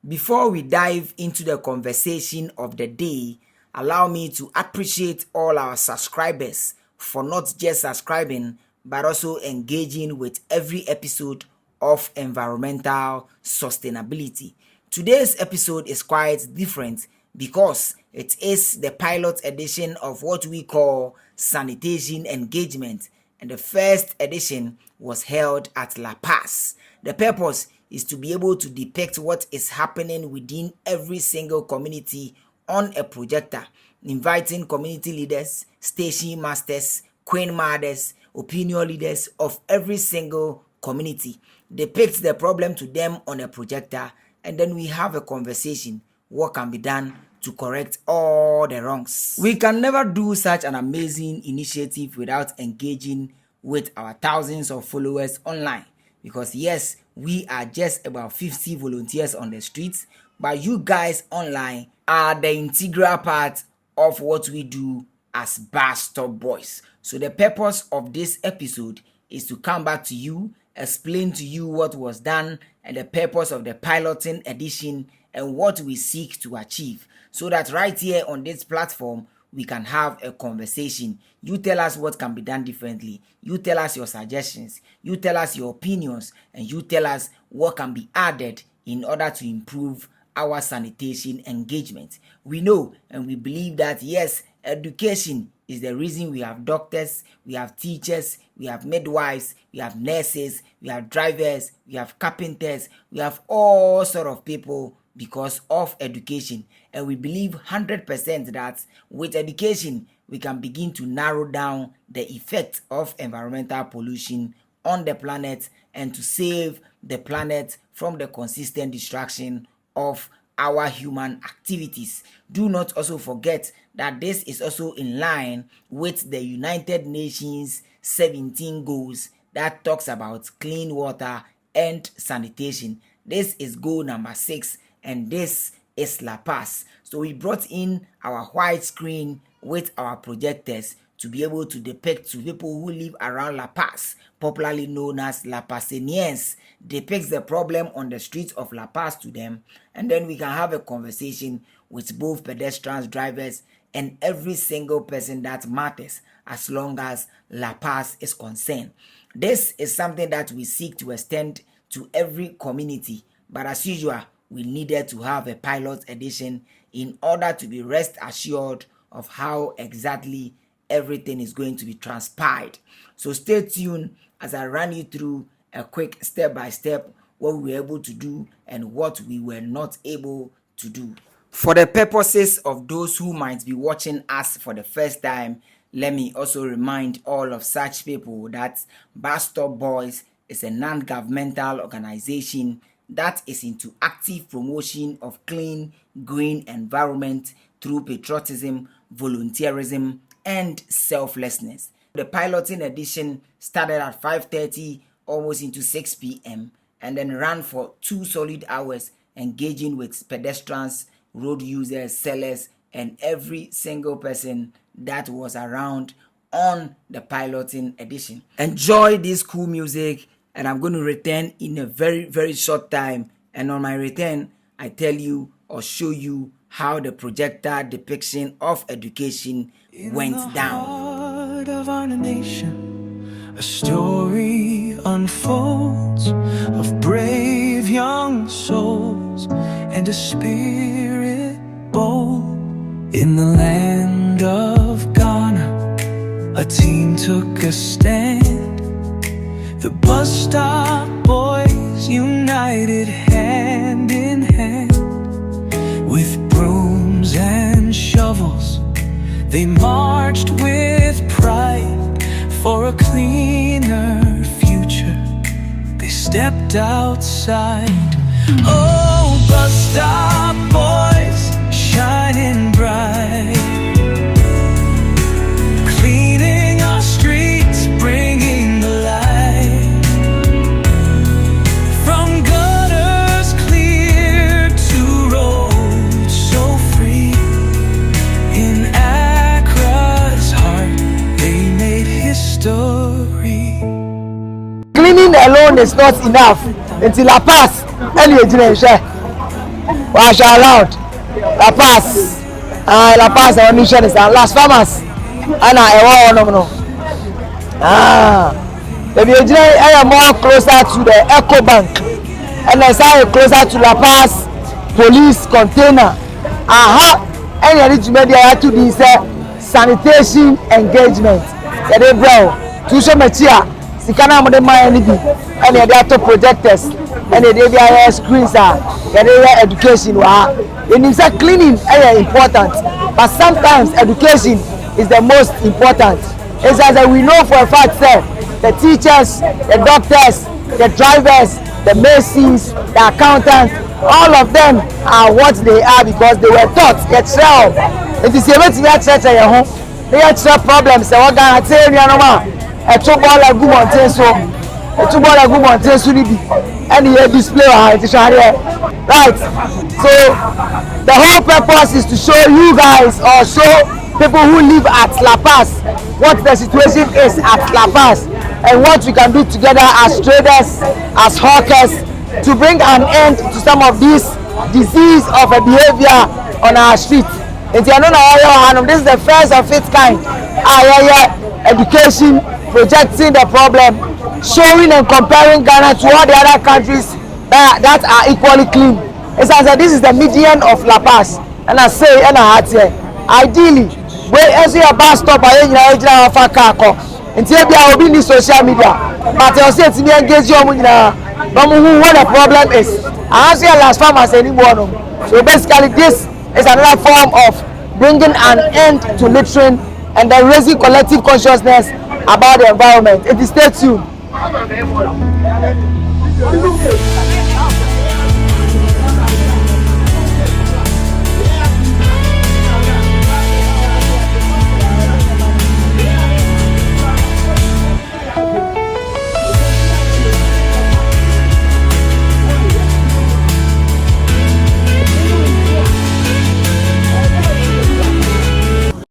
Before we dive into the conversation of the day, allow me to appreciate all our subscribers for not just subscribing but also engaging with every episode of environmental sustainability. Today's episode is quite different because it is the pilot edition of what we call sanitation engagement, and the first edition was held at La Paz. The purpose is to be able to depict what is happening within every single community on a projector, inviting community leaders, station masters, queen mothers, opinion leaders of every single community, depict the problem to them on a projector, and then we have a conversation what can be done to correct all the wrongs. We can never do such an amazing initiative without engaging with our thousands of followers online, because yes, we are just about 50 volunteers on the streets, but you guys online are the integral part of what we do as Bus Stop Boys. So the purpose of this episode is to come back to you, explain to you what was done and the purpose of the piloting edition and what we seek to achieve, so that right here on this platform we can have a conversation. You tell us what can be done differently. You tell us your suggestions. You tell us your opinions. And you tell us what can be added in order to improve our sanitation engagement. We know and we believe that yes, education is the reason we have doctors, we have teachers, we have midwives, we have nurses, we have drivers, we have carpenters, we have all sort of people because of education. And we believe 100% that with education we can begin to narrow down the effect of environmental pollution on the planet and to save the planet from the consistent destruction of our human activities. Do not also forget that this is also in line with the United Nations 17 goals that talks about clean water and sanitation. This is goal number 6, and this is La Paz. So we brought in our white screen with our projectors to be able to depict to people who live around La Paz, popularly known as La Pazenians, depicts the problem on the streets of La Paz to them, and then we can have a conversation with both pedestrians, drivers, and every single person that matters as long as La Paz is concerned. This is something that we seek to extend to every community, but as usual, we needed to have a pilot edition in order to be rest assured of how exactly everything is going to be transpired. So stay tuned as I run you through a quick step-by-step what we were able to do and what we were not able to do. For the purposes of those who might be watching us for the first time, let me also remind all of such people that Bus Stop Boys is a non-governmental organization that is into active promotion of clean, green environment through patriotism, volunteerism, and selflessness. The piloting edition started at 5:30, almost into 6 p.m. and then ran for 2 solid hours, engaging with pedestrians, road users, sellers, and every single person that was around on the piloting edition. Enjoy this cool music, and I'm going to return in a very, very short time. And on my return, I tell you or show you how the projector depiction of education went down. In the heart of our nation, a story unfolds of brave young souls and a spirit bold. In the land of Ghana, a team took a stand. The bus stop boys united hand in hand. With brooms and shovels, they marched with pride for a cleaner future. They stepped outside. Oh, bus stop boys, shining bright, cleaning our streets, bringing the light. From gutters clear to roads so free, in Accra's heart they made history. Cleaning alone is not enough until La Paz and wash around La Paz. La Paz our mission is Las Farmers. And I want no. The Virginia are more closer to the Eco Bank. And I say closer to La Paz police container. And you need to make the to this sanitation engagement. They bro. To show me here. Sikana mo de mind bi. And they are to projectors. And they are screens. They are education. And it's cleaning is important. But sometimes education is the most important. It's as we know for a fact that the teachers, the doctors, the drivers, the masons, the accountants, all of them are what they are because they were taught. It's real. It is a bit of your home. They have problems. So what can I tell you? A two ball a good mountain so a two ball a good mountain so and here display right. So the whole purpose is to show you guys or show people who live at La Paz what the situation is at La Paz and what we can do together as traders, as hawkers to bring an end to some of this disease of a behavior on our street. This is the first of its kind. Education, projecting the problem, showing and comparing Ghana to all the other countries that are equally clean. It's as this is the median of La Paz. And I say, and I had here, ideally, where as a bus stop, I for car. Until there will be social media. But I say to me, engage you what the problem is. I don't see Las Farmers anymore. So basically, this is another form of bringing an end to littering and then raising collective consciousness about the environment. Stay tuned.